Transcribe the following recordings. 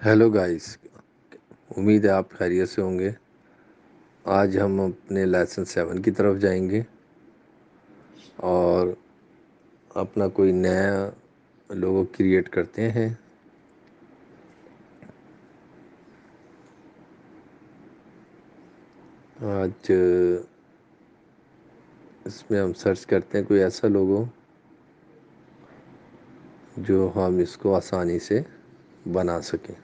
Hello guys, امید ہے آپ خیریت سے ہوں گے۔ آج ہم اپنے لیسن 7 کی طرف جائیں گے اور اپنا کوئی نیا لوگو کریٹ کرتے ہیں۔ آج اس میں ہم سرچ کرتے ہیں کوئی ایسا لوگو جو ہم اس کو آسانی سے بنا سکیں۔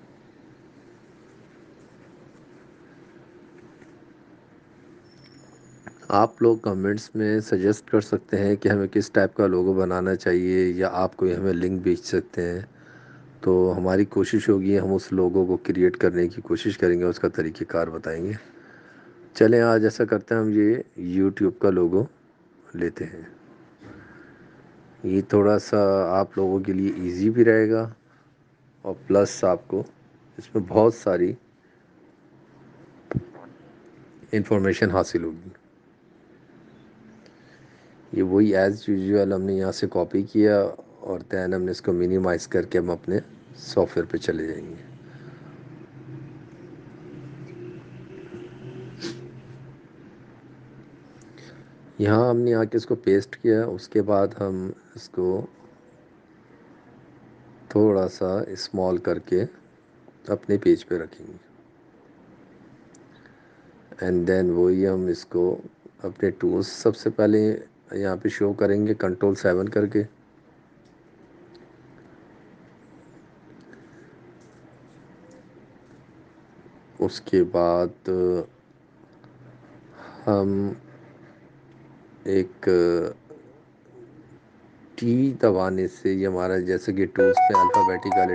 آپ لوگ کمنٹس میں سجیسٹ کر سکتے ہیں کہ ہمیں کس ٹائپ کا لوگو بنانا چاہیے، یا آپ کوئی ہمیں لنک بھیج سکتے ہیں، تو ہماری کوشش ہوگی ہم اس لوگو کو کریٹ کرنے کی کوشش کریں گے، اس کا طریقہ کار بتائیں گے۔ چلیں آج ایسا کرتے ہیں، ہم یہ یوٹیوب کا لوگو لیتے ہیں۔ یہ تھوڑا سا آپ لوگوں کے لیے ایزی بھی رہے گا، اور پلس آپ کو اس میں بہت ساری انفارمیشن حاصل ہوگی۔ یہ وہی ایز یوزول ہم نے یہاں سے کاپی کیا، اور دین ہم نے اس کو مینیمائز کر کے ہم اپنے سافٹ ویئر پہ چلے جائیں گے۔ یہاں ہم نے آ کے اس کو پیسٹ کیا، اس کے بعد ہم اس کو تھوڑا سا اسمال کر کے اپنے پیج پہ رکھیں گے، اینڈ دین وہی ہم اس کو اپنے ٹولز سب سے پہلے یہاں پہ شو کریں گے Ctrl+7 کر کے۔ اس کے بعد ہم ایک ٹی دبانے سے، یہ ہمارا جیسے کہ ٹولز پہ الفابیٹیکل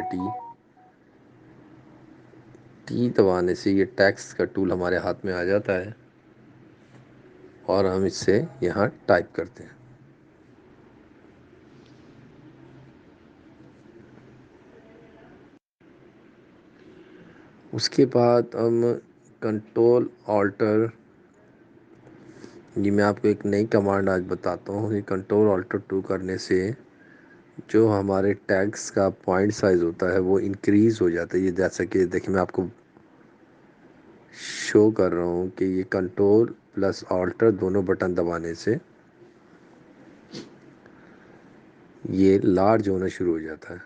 ٹی دبانے سے یہ ٹیکسٹ کا ٹول ہمارے ہاتھ میں آ جاتا ہے، اور ہم اس سے یہاں ٹائپ کرتے ہیں۔ اس کے بعد ہم Ctrl+Alt، جی میں آپ کو ایک نئی کمانڈ آج بتاتا ہوں۔ یہ Ctrl+Alt+2 کرنے سے جو ہمارے ٹیگس کا پوائنٹ سائز ہوتا ہے وہ انکریز ہو جاتا ہے۔ یہ جیسا کہ دیکھیں میں آپ کو شو کر رہا ہوں کہ یہ Ctrl+Alt دونوں بٹن دبانے سے یہ لارج ہونا شروع ہو جاتا ہے،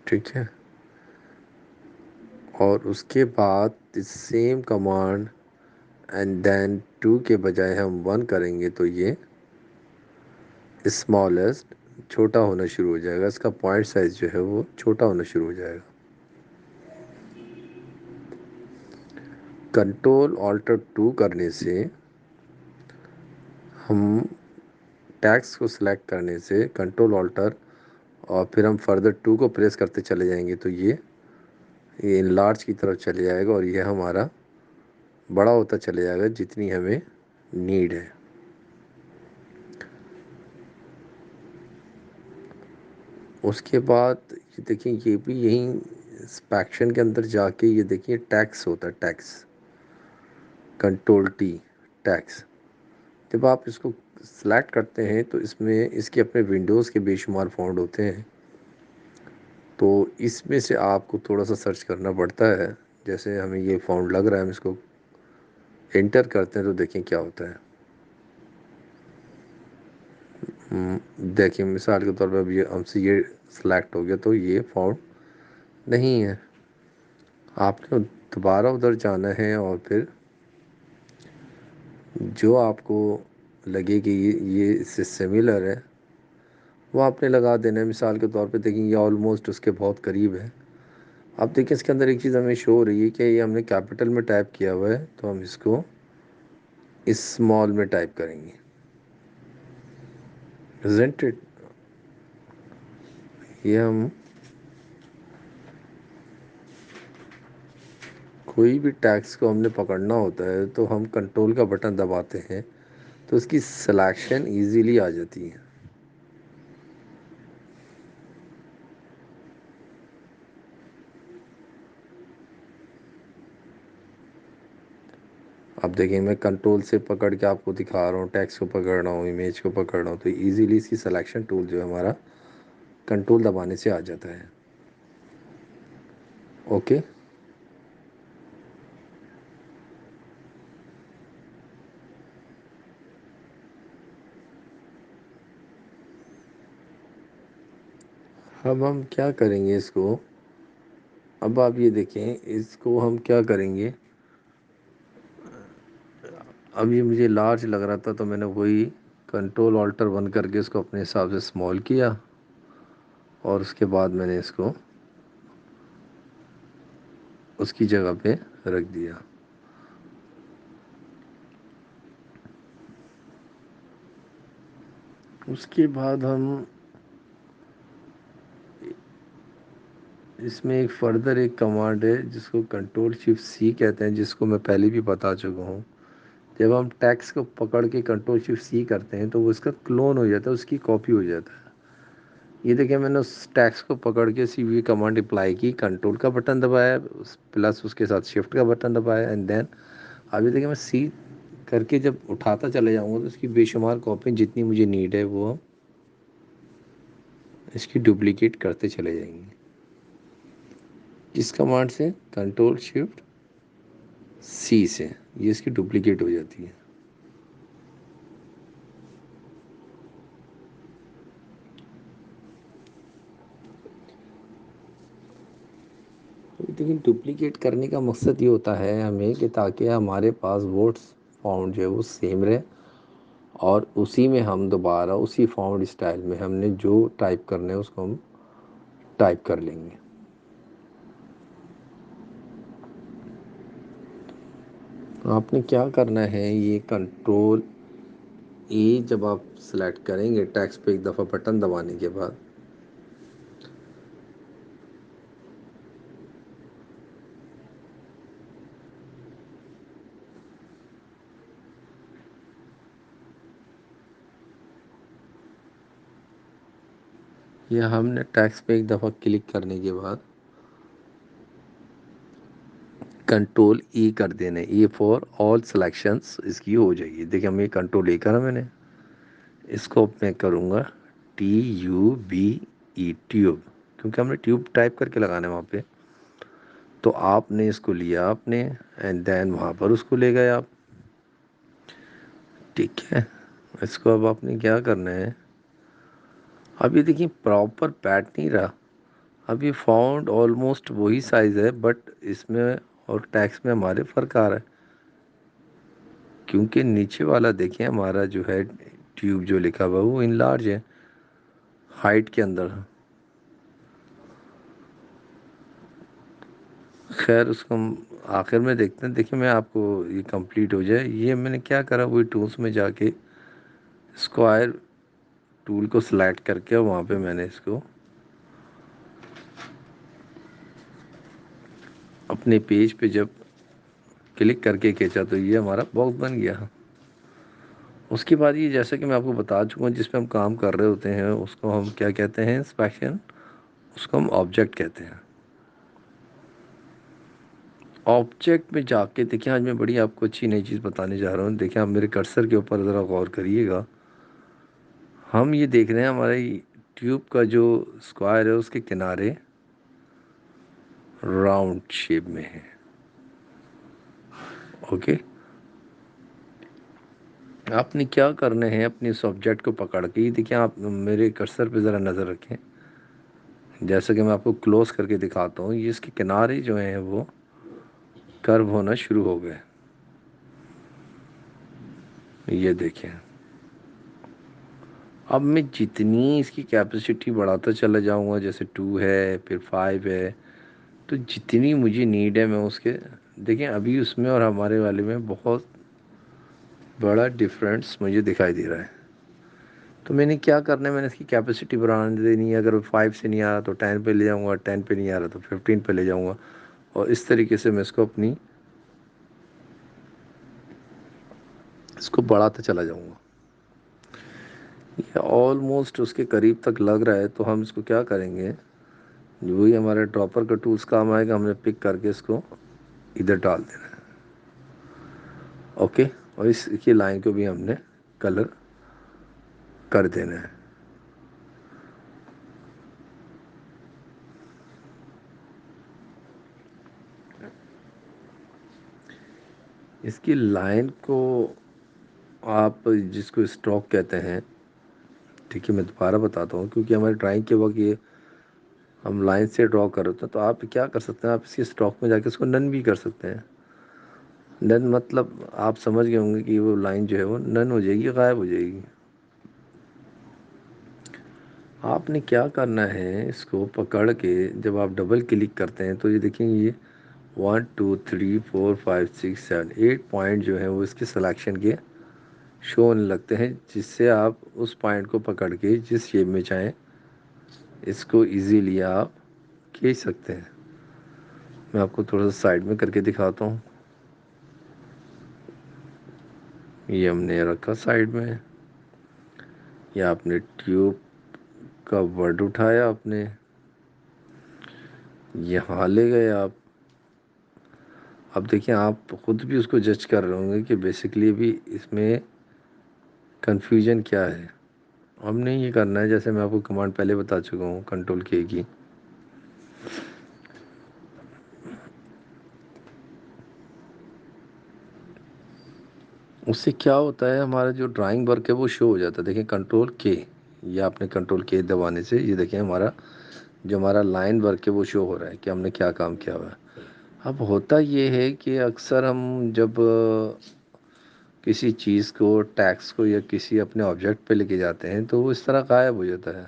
ٹھیک ہے۔ اور اس کے بعد سیم کمانڈ اینڈ دین 2 کے بجائے ہم 1 کریں گے تو یہ اسمالسٹ چھوٹا ہونا شروع ہو جائے گا، اس کا پوائنٹ سائز جو ہے وہ چھوٹا ہونا شروع ہو جائے گا۔ Ctrl+Alt+2 کرنے سے ہم ٹیکسٹ کو سلیکٹ کرنے سے Ctrl+Alt اور پھر ہم فردر 2 کو پریس کرتے چلے جائیں گے تو یہ انلارج کی طرف چلے جائے گا، اور یہ ہمارا بڑا ہوتا چلے جائے گا جتنی ہمیں نیڈ ہے۔ اس کے بعد یہ دیکھیں، یہ بھی یہیں اسپیکشن کے اندر جا کے یہ دیکھیں ٹیکس ہوتا ہے، ٹیکس Ctrl+T ٹیکس۔ جب آپ اس کو سلیکٹ کرتے ہیں تو اس میں اس کے اپنے ونڈوز کے بے شمار فونٹ ہوتے ہیں، تو اس میں سے آپ کو تھوڑا سا سرچ کرنا پڑتا ہے۔ جیسے ہمیں یہ فونٹ لگ رہا ہے، ہم اس کو انٹر کرتے ہیں تو دیکھیں کیا ہوتا ہے۔ دیکھیں مثال کے طور پہ اب یہ ہم سے یہ سلیکٹ ہو گیا تو یہ فونٹ نہیں ہے۔ آپ نے دوبارہ ادھر جانا ہے، اور پھر جو آپ کو لگے کہ یہ اس سے سملر ہے وہ آپ نے لگا دینا ہے۔ مثال کے طور پہ دیکھیں یہ آلموسٹ اس کے بہت قریب ہے۔ اب دیکھیں اس کے اندر ایک چیز ہمیں شو ہو رہی ہے کہ یہ ہم نے کیپٹل میں ٹائپ کیا ہوا ہے، تو ہم اس کو اسمال میں ٹائپ کریں گے، isn't it؟ یہ ہم کوئی بھی ٹیکس کو ہم نے پکڑنا ہوتا ہے تو ہم کنٹرول کا بٹن دباتے ہیں تو اس کی سلیکشن ایزیلی آ جاتی ہے۔ اب دیکھیں میں کنٹرول سے پکڑ کے آپ کو دکھا رہا ہوں، ٹیکس کو پکڑ رہا ہوں، امیج کو پکڑ رہا ہوں، تو ایزیلی اس کی سلیکشن ٹول جو ہے ہمارا کنٹرول دبانے سے آ جاتا ہے. اوکے. اب ہم کیا کریں گے اس کو؟ اب آپ یہ دیکھیں اس کو ہم کیا کریں گے. اب یہ مجھے لارج لگ رہا تھا تو میں نے وہی کنٹرول آلٹر بند کر کے اس کو اپنے حساب سے اسمال کیا، اور اس کے بعد میں نے اس کو اس کی جگہ پہ رکھ دیا. اس کے بعد ہم اس میں ایک فردر ایک کمانڈ ہے جس کو کنٹرول شفٹ سی کہتے ہیں، جس کو میں پہلے بھی بتا چکا ہوں. جب ہم ٹیکس کو پکڑ کے کنٹرول شفٹ سی کرتے ہیں تو وہ اس کا کلون ہو جاتا ہے، اس کی کاپی ہو جاتا ہے. یہ دیکھیں میں نے اس ٹیکس کو پکڑ کے سی وی کمانڈ اپلائی کی، کنٹرول کا بٹن دبایا پلس اس کے ساتھ شفٹ کا بٹن دبایا، اینڈ دین ابھی دیکھیں میں سی کر کے جب اٹھاتا چلے جاؤں گا تو اس کی بے شمار کاپی جتنی مجھے نیڈ ہے وہ اس کی ڈپلیکیٹ کرتے چلے جائیں گے. اس کمانڈ سے کنٹرول شفٹ سی سے یہ اس کی ڈپلیکیٹ ہو جاتی ہے. لیکن ڈپلیکیٹ کرنے کا مقصد یہ ہوتا ہے ہمیں کہ تاکہ ہمارے پاس ورڈس فاؤنڈ جو ہے وہ سیم رہے، اور اسی میں ہم دوبارہ اسی فاؤنڈ اسٹائل میں ہم نے جو ٹائپ کرنا ہے اس کو ہم ٹائپ کر لیں گے. آپ نے کیا کرنا ہے، یہ کنٹرول جب آپ سلیکٹ کریں گے ٹیکسٹ پہ ایک دفعہ بٹن دبانے کے بعد یہ ہم نے ٹیکسٹ پہ ایک دفعہ کلک کرنے کے بعد کنٹرول کر دینا، فور آل سلیکشنز اس کی ہو جائے گی. دیکھیں ہم یہ کنٹرول کرا میں نے، اس کو میں کروں گا TUBE ٹیوب، کیونکہ ہم نے ٹیوب ٹائپ کر کے لگانا ہے وہاں پہ. تو آپ نے اس کو لیا آپ نے، اینڈ دین وہاں پر اس کو لے گئے آپ. ٹھیک ہے. اس کو اب آپ نے کیا کرنا ہے، اب یہ دیکھیں پراپر بیٹ نہیں رہا. اب یہ فاؤنڈ آلموسٹ وہی سائز ہے، بٹ اس میں اور ٹیکس میں ہمارے فرق آ رہا ہے، کیونکہ نیچے والا دیکھیں ہمارا جو ہے ٹیوب جو لکھا ہوا وہ ان لارج ہے ہائٹ کے اندر. خیر اس کو ہم آخر میں دیکھتے ہیں. دیکھیں میں آپ کو یہ کمپلیٹ ہو جائے، یہ میں نے کیا کرا وہی ٹولس میں جا کے اسکوائر ٹول کو سلیکٹ کر کے وہاں پہ میں نے اس کو اپنے پیج پہ جب کلک کر کے کھینچا تو یہ ہمارا باکس بن گیا. اس کے بعد یہ جیسا کہ میں آپ کو بتا چکا ہوں جس پہ ہم کام کر رہے ہوتے ہیں اس کو ہم کیا کہتے ہیں، انسپیکشن، اس کو ہم آبجیکٹ کہتے ہیں. آبجیکٹ میں جا کے دیکھیں آج میں بڑی آپ کو اچھی نئی چیز بتانے جا رہا ہوں. دیکھیں آپ میرے کرسر کے اوپر ذرا غور کریے گا. ہم یہ دیکھ رہے ہیں ہمارے ٹیوب کا جو اسکوائر ہے اس کے کنارے راؤنڈ شیپ میں ہے. اوکے. آپ نے کیا کرنا ہے، اپنے اس آبجیکٹ کو پکڑ کے، یہ دیکھیں آپ میرے کرسر پہ ذرا نظر رکھیں. جیسا کہ میں آپ کو کلوز کر کے دکھاتا ہوں، یہ اس کے کنارے جو ہیں وہ کرو ہونا شروع ہو گئے. یہ دیکھیں اب میں جتنی اس کی کیپیسٹی بڑھاتا چلا جاؤں گا، جیسے 2 ہے پھر 5 ہے، تو جتنی مجھے نیڈ ہے میں اس کے دیکھیں ابھی اس میں اور ہمارے والے میں بہت بڑا ڈفرینس مجھے دکھائی دے رہا ہے. تو میں نے کیا کرنا ہے، میں نے اس کی کیپیسٹی بڑھانے دینی ہے. اگر 5 سے نہیں آ رہا تو 10 پہ لے جاؤں گا، 10 پہ نہیں آ رہا تو 15 پہ لے جاؤں گا، اور اس طریقے سے میں اس کو بڑھاتا چلا جاؤں گا. یہ آلموسٹ اس کے قریب تک لگ رہا ہے. تو ہم اس کو کیا کریں گے، وہی ہمارے ڈراپر کا ٹولز کام آئے گا. ہم نے پک کر کے اس کو ادھر ڈال دینا ہے. اوکے. اور اس کی لائن کو بھی ہم نے کلر کر دینا ہے. اس کی لائن کو آپ جس کو اسٹروک کہتے ہیں، ٹھیک ہے میں دوبارہ بتاتا ہوں کیونکہ ہماری ڈرائنگ کے وقت یہ ہم لائن سے ڈرا کر رہے ہیں، تو آپ کیا کر سکتے ہیں، آپ اس کی اسٹروک میں جا کے اس کو نن بھی کر سکتے ہیں۔ نن مطلب آپ سمجھ گئے ہوں گے کہ وہ لائن جو ہے وہ نن ہو جائے گی، غائب ہو جائے گی۔ آپ نے کیا کرنا ہے، اس کو پکڑ کے جب آپ ڈبل کلک کرتے ہیں تو یہ دیکھیں یہ 1 2 3 4 5 6 7 8 پوائنٹ جو ہیں وہ اس کی سلیکشن کے شو ہونے لگتے ہیں، جس سے آپ اس پوائنٹ کو پکڑ کے جس شیپ میں چاہیں اس کو ایزیلی آپ کھینچ سکتے ہیں۔ میں آپ کو تھوڑا سا سائڈ میں کر کے دکھاتا ہوں۔ یہ ہم نے رکھا سائڈ میں، یا آپ نے ٹیوب کا ورڈ اٹھایا، آپ نے یہاں لے گئے آپ۔ اب دیکھیں آپ خود بھی اس کو جج کر رہے ہوں گے کہ بیسیکلی بھی اس میں کنفیوژن کیا ہے۔ ہم نے یہ کرنا ہے، جیسے میں آپ کو کمانڈ پہلے بتا چکا ہوں، کنٹرول کے کی۔ اس سے کیا ہوتا ہے، ہمارا جو ڈرائنگ ورک ہے وہ شو ہو جاتا ہے۔ دیکھیں کنٹرول کے، یہ آپ نے کنٹرول کے دبانے سے یہ دیکھیں ہمارا جو ہمارا لائن ورک ہے وہ شو ہو رہا ہے کہ ہم نے کیا کام کیا ہوا ہے۔ اب ہوتا یہ ہے کہ اکثر ہم جب کسی چیز کو، ٹیکس کو یا کسی اپنے آبجیکٹ پہ لے کے جاتے ہیں تو وہ اس طرح غائب ہو جاتا ہے۔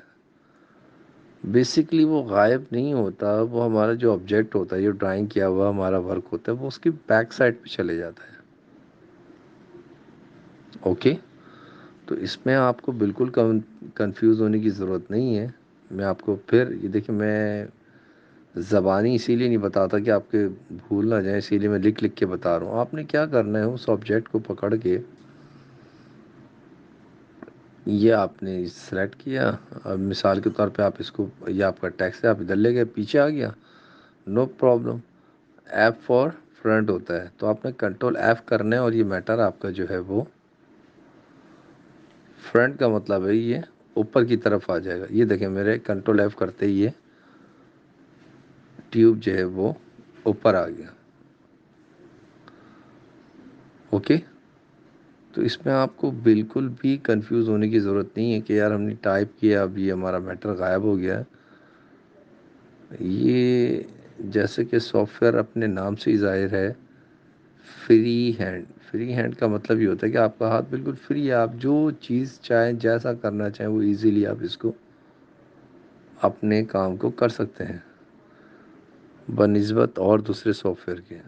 بیسیکلی وہ غائب نہیں ہوتا، وہ ہمارا جو آبجیکٹ ہوتا ہے، جو ڈرائنگ کیا ہوا ہمارا ورک ہوتا ہے، وہ اس کی بیک سائڈ پہ چلے جاتا ہے۔ اوکے، تو اس میں آپ کو بالکل کنفیوز ہونے کی ضرورت نہیں ہے۔ میں آپ کو پھر یہ دیکھیں، میں زبانی اسی لیے نہیں بتاتا کہ آپ کے بھول نہ جائیں، اسی لیے میں لکھ لکھ کے بتا رہا ہوں۔ آپ نے کیا کرنا ہے، اس آبجیکٹ کو پکڑ کے یہ آپ نے سلیکٹ کیا۔ اب مثال کے طور پہ آپ اس کو، یہ آپ کا ٹیکسٹ ہے، آپ ادھر لے گئے، پیچھے آ گیا، no problem. F for front ہوتا ہے، تو آپ نے کنٹرول ایف کرنا ہے اور یہ میٹر آپ کا جو ہے وہ فرنٹ کا مطلب ہے یہ اوپر کی طرف آ جائے گا۔ یہ دیکھیں میرے کنٹرول ایف کرتے ہی یہ ٹیوب جو ہے وہ اوپر آ گیا۔ اوکے، تو اس میں آپ کو بالکل بھی کنفیوز ہونے کی ضرورت نہیں ہے کہ یار ہم نے ٹائپ کیا اب یہ ہمارا میٹر غائب ہو گیا۔ یہ جیسے کہ سافٹ ویئر اپنے نام سے ہی ظاہر ہے فری ہینڈ۔ فری ہینڈ کا مطلب یہ ہوتا ہے کہ آپ کا ہاتھ بالکل فری ہے، آپ جو چیز چاہیں، جیسا کرنا چاہیں وہ ایزیلی آپ اس کو اپنے کام کو کر سکتے ہیں بنسبت اور دوسرے سافٹ ویئر کے۔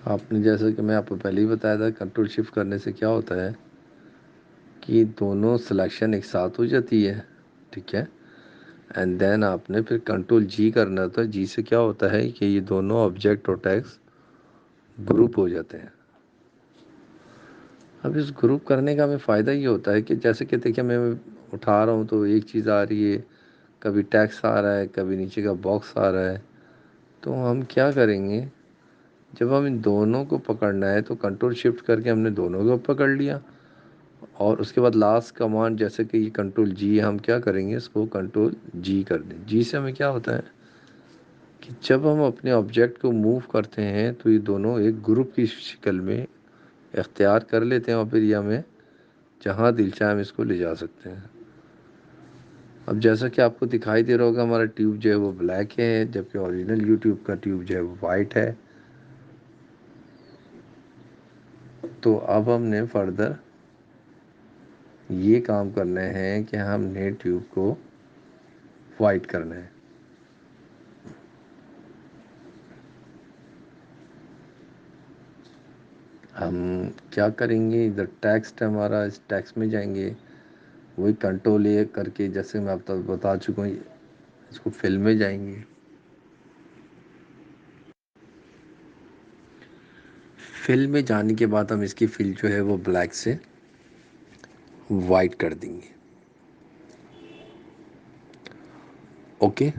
آپ نے جیسا کہ میں آپ کو پہلے ہی بتایا تھا، کنٹرول شفٹ کرنے سے کیا ہوتا ہے کہ دونوں سلیکشن ایک ساتھ ہو جاتی ہے، ٹھیک ہے۔ اینڈ دین آپ نے پھر کنٹرول جی کرنا ہوتا ہے۔ جی سے کیا ہوتا ہے کہ یہ دونوں آبجیکٹ اور ٹیکس گروپ ہو جاتے ہیں۔ اب اس گروپ کرنے کا ہمیں فائدہ یہ ہوتا ہے کہ جیسے کہ دیکھیں میں اٹھا رہا ہوں تو ایک چیز آ رہی ہے، کبھی ٹیکس آ رہا ہے، کبھی نیچے کا باکس آ رہا ہے۔ تو ہم کیا کریں گے، جب ہم ان دونوں کو پکڑنا ہے تو کنٹرول شفٹ کر کے ہم نے دونوں کو پکڑ لیا، اور اس کے بعد لاسٹ کمانڈ جیسے کہ یہ کنٹرول جی ہے، ہم کیا کریں گے، اس کو کنٹرول جی کر دیں۔ جی سے ہمیں کیا ہوتا ہے کہ جب ہم اپنے آبجیکٹ کو موو کرتے ہیں تو یہ دونوں ایک گروپ کی شکل میں اختیار کر لیتے ہیں، اور پھر یہ ہمیں جہاں دل چاہے ہم اس کو لے جا سکتے ہیں۔ اب جیسا کہ آپ کو دکھائی دے رہا ہوگا ہمارا ٹیوب جو ہے وہ بلیک ہے، جبکہ اوریجنل یوٹیوب کا ٹیوب جو ہے وہ وائٹ ہے۔ تو اب ہم نے فردر یہ کام کرنا ہے کہ ہم نے ٹیوب کو وائٹ کرنا ہے۔ ہم کیا کریں گے، ادھر ٹیکسٹ ہمارا، اس ٹیکسٹ میں جائیں گے، وہی کنٹرول اے کر کے جیسے میں آپ تک بتا چکا ہوں، اس کو فل میں جائیں گے۔ فل میں جانے کے بعد ہم اس کی فل جو ہے وہ بلیک سے وائٹ کر دیں گے۔ اوکے،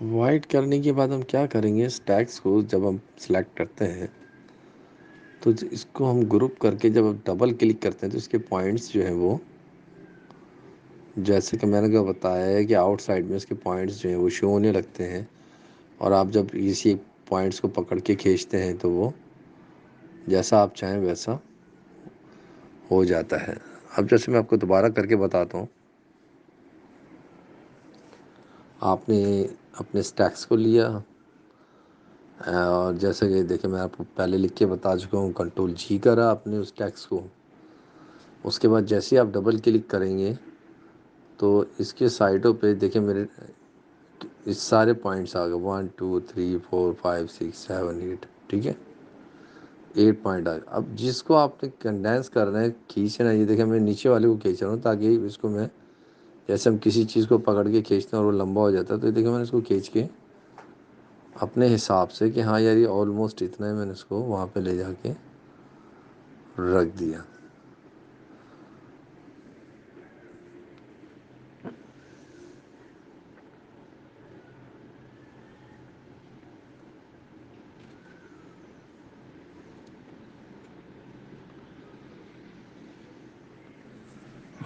وائٹ کرنے کے بعد ہم کیا کریں گے، اس ٹیکس کو جب ہم سلیکٹ کرتے ہیں تو اس کو ہم گروپ کر کے جب ہم ڈبل کلک کرتے ہیں تو اس کے پوائنٹس جو ہیں وہ، جیسے کہ میں نے کو بتایا ہے کہ آؤٹ سائڈ میں اس کے پوائنٹس جو ہیں وہ شو ہونے لگتے ہیں، اور آپ جب اسی پوائنٹس کو پکڑ کے کھینچتے ہیں تو وہ جیسا آپ چاہیں ویسا ہو جاتا ہے۔ اب جیسے میں آپ کو دوبارہ کر کے بتاتا ہوں، آپ نے اپنے اسٹیکس کو لیا، اور جیسے کہ دیکھیں میں آپ کو پہلے لکھ کے بتا چکا ہوں، کنٹرول جی کرا آپ نے اس ٹیکس کو، اس کے بعد جیسے ہی آپ ڈبل کلک کریں گے تو اس کے سائڈوں پہ دیکھیں میرے اس سارے پوائنٹس آ گئے، 1 2 3 4 5 6 7 8، ٹھیک ہے، 8 پوائنٹ آ گئے۔ اب جس کو آپ نے کنڈینس کرنا ہے، کھینچنا ہے، یہ دیکھیں میں نیچے والے کو کھینچ رہا ہوں تاکہ اس کو میں، جیسے ہم کسی چیز کو پکڑ کے کھینچتے ہیں اور وہ لمبا ہو جاتا ہے، تو دیکھیں میں نے اس کو کھینچ کے اپنے حساب سے کہ ہاں یار یہ آلموسٹ اتنا ہے، میں نے اس کو وہاں پہ لے جا کے رکھ دیا۔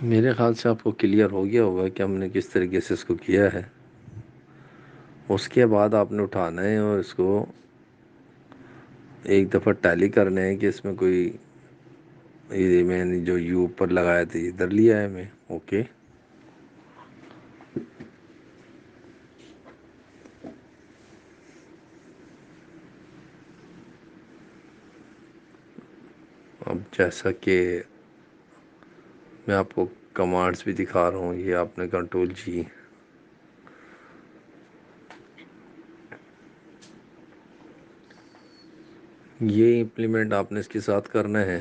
میرے خیال سے آپ کو کلیئر ہو گیا ہوگا کہ ہم نے کس طریقے سے اس کو کیا ہے۔ اس کے بعد آپ نے اٹھانا ہے اور اس کو ایک دفعہ ٹیلی کرنا ہے کہ اس میں کوئی، یہ میں نے جو یو اوپر لگایا تھا ادھر لیا ہے میں، اوکے۔ اب جیسا کہ میں آپ کو کمانڈس بھی دکھا رہا ہوں، یہ آپ نے کنٹرول جی، یہ امپلیمنٹ آپ نے اس کے ساتھ کرنا ہے،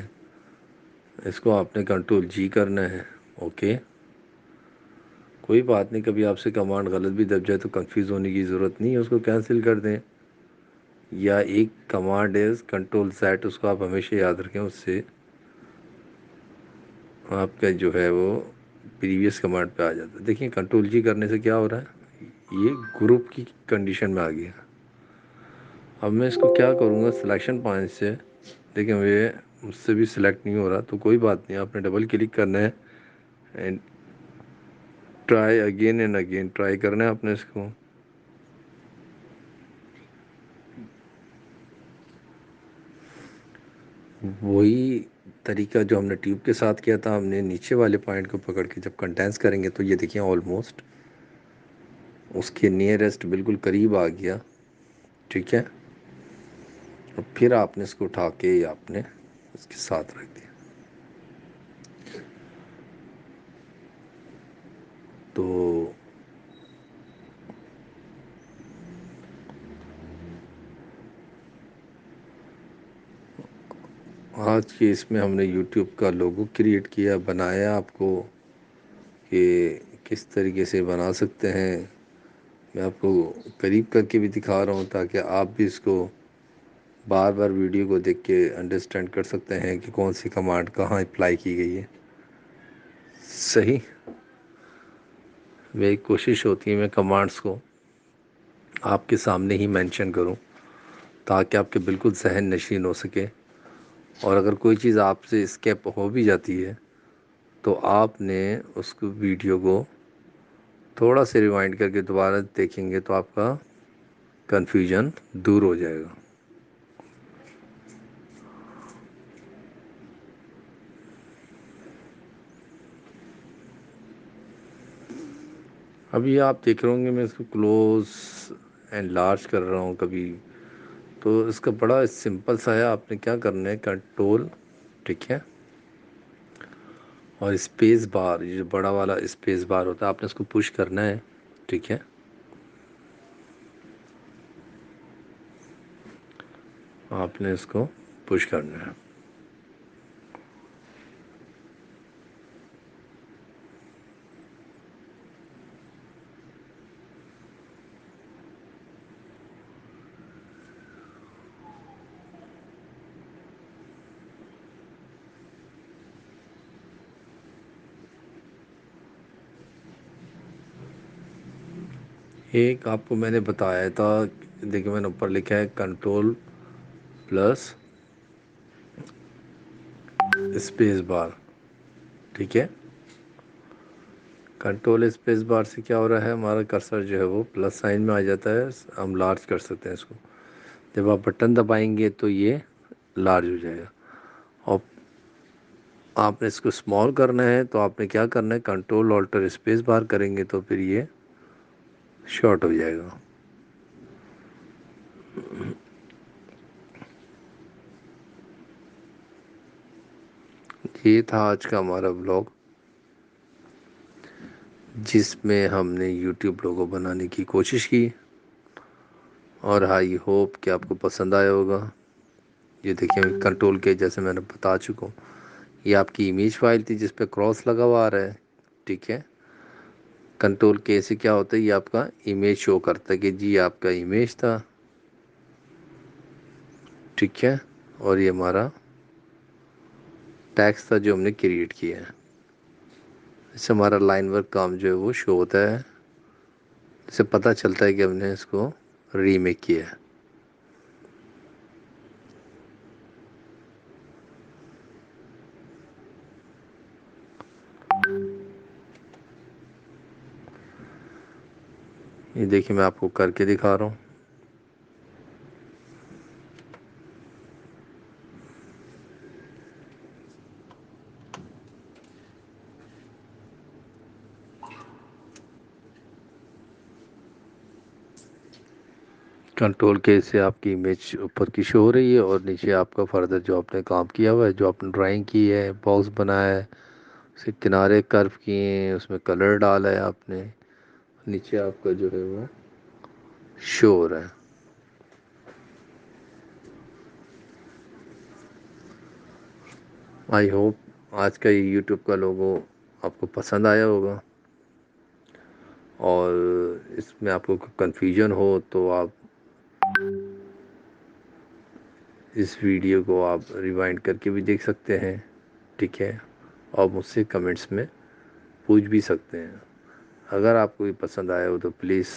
اس کو آپ نے کنٹرول جی کرنا ہے، اوکے۔ کوئی بات نہیں، کبھی آپ سے کمانڈ غلط بھی دب جائے تو کنفیوز ہونے کی ضرورت نہیں ہے، اس کو کینسل کر دیں، یا ایک کمانڈ ہے کنٹرول زیڈ، اس کو آپ ہمیشہ یاد رکھیں، اس سے آپ کا جو ہے وہ پریویس کمانڈ پہ آ جاتا ہے۔ دیکھیں کنٹرول جی کرنے سے کیا ہو رہا ہے، یہ گروپ کی کنڈیشن میں آ گیا۔ اب میں اس کو کیا کروں گا، سلیکشن پوائنٹ سے، دیکھیں مجھ سے بھی سلیکٹ نہیں ہو رہا، تو کوئی بات نہیں، آپ نے ڈبل کلک کرنا ہے and try again and again, try کرنا ہے آپ نے اس کو۔ وہی طریقہ جو ہم نے ٹیوب کے ساتھ کیا تھا، ہم نے نیچے والے پوائنٹ کو پکڑ کے جب کنٹینس کریں گے تو یہ دیکھیں آلموسٹ اس کے نیئرسٹ بالکل قریب آ گیا، ٹھیک ہے۔ اور پھر آپ نے اس کو اٹھا کے آپ نے اس کے ساتھ رکھ دیا۔ تو آج کے اس میں ہم نے یوٹیوب کا لوگو کریٹ کیا، بنایا آپ کو کہ کس طریقے سے بنا سکتے ہیں، میں آپ کو قریب کر کے بھی دکھا رہا ہوں تاکہ آپ بھی اس کو بار بار ویڈیو کو دیکھ کے انڈرسٹینڈ کر سکتے ہیں کہ کون سی کمانڈ کہاں اپلائی کی گئی ہے، صحیح۔ میری کوشش ہوتی ہے میں کمانڈس کو آپ کے سامنے ہی مینشن کروں تاکہ آپ کے بالکل ذہن نشین ہو سکے، اور اگر کوئی چیز آپ سے اسکیپ ہو بھی جاتی ہے تو آپ نے اس کو ویڈیو کو تھوڑا سے ریوائنڈ کر کے دوبارہ دیکھیں گے تو آپ کا کنفیوژن دور ہو جائے گا۔ ابھی آپ دیکھ رہے ہوں گے میں اس کو کلوز اینڈ لارج کر رہا ہوں کبھی، تو اس کا بڑا سمپل سا ہے، آپ نے کیا کرنا ہے، کنٹرول، ٹھیک ہے، اور اسپیس بار، یہ جو بڑا والا اسپیس بار ہوتا ہے آپ نے اس کو پش کرنا ہے، ٹھیک ہے، آپ نے اس کو پش کرنا ہے۔ ایک آپ کو میں نے بتایا تھا، دیکھیں میں نے اوپر لکھا ہے کنٹرول پلس اسپیس بار، ٹھیک ہے. کنٹرول اسپیس بار سے کیا ہو رہا ہے، ہمارا کرسر جو ہے وہ پلس سائن میں آ جاتا ہے، ہم لارج کر سکتے ہیں اس کو. جب آپ بٹن دبائیں گے تو یہ لارج ہو جائے گا. اور آپ نے اس کو اسمال کرنا ہے تو آپ نے کیا کرنا ہے، کنٹرول آلٹر اسپیس بار کریں گے تو پھر یہ شارٹ ہو جائے گا. یہ تھا آج کا ہمارا بلاگ، جس میں ہم نے یوٹیوب لوگو بنانے کی کوشش کی، اور آئی ہوپ کہ آپ کو پسند آیا ہوگا. یہ دیکھیں کنٹرول کے جیسے میں نے بتا چکا ہوں، یہ آپ کی امیج فائل تھی جس پہ کراس لگا ہوا آ رہا ہے، ٹھیک ہے. کنٹرول کے سے کیا ہوتا ہے، یہ آپ کا امیج شو کرتا ہے کہ جی آپ کا امیج تھا، ٹھیک ہے. اور یہ ہمارا ٹیکس تھا جو ہم نے کریٹ کیا ہے. اس سے ہمارا لائن ورک کام جو ہے وہ شو ہوتا ہے، اس سے پتہ چلتا ہے کہ ہم نے اس کو ری میک کیا ہے. یہ دیکھیں میں آپ کو کر کے دکھا رہا ہوں. کنٹرول کے سے آپ کی امیج اوپر کی شو ہو رہی ہے، اور نیچے آپ کا فردر جو آپ نے کام کیا ہوا ہے، جو آپ نے ڈرائنگ کی ہے، باکس بنایا ہے، اس کے کنارے کرو کیے ہیں، اس میں کلر ڈالا ہے آپ نے، نیچے آپ کا جو ہے وہ شو ہو رہا ہے. آئی ہوپ آج کا یہ یوٹیوب کا لوگو آپ کو پسند آیا ہوگا، اور اس میں آپ کو کنفیوژن ہو تو آپ اس ویڈیو کو آپ ریوائنڈ کر کے بھی دیکھ سکتے ہیں، ٹھیک ہے. اور مجھ سے کمنٹس میں پوچھ بھی سکتے ہیں. اگر آپ کو یہ پسند آئے ہو تو پلیز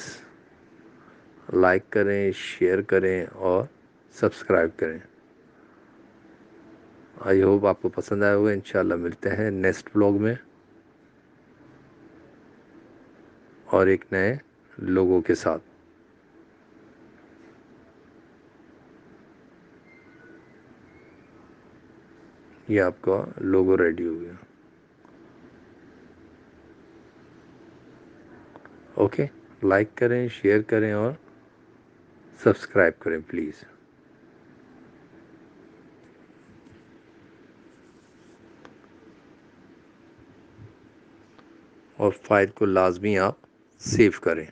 لائک کریں، شیئر کریں اور سبسکرائب کریں. آئی ہوپ آپ کو پسند آئے ہوگا. انشاءاللہ ملتے ہیں نیکسٹ بلاگ میں اور ایک نئے لوگوں کے ساتھ. یہ آپ کا لوگو ریڈی ہو گیا. اوکے، لائک کریں، شیئر کریں اور سبسکرائب کریں پلیز. اور فائل کو لازمی آپ سیو کریں.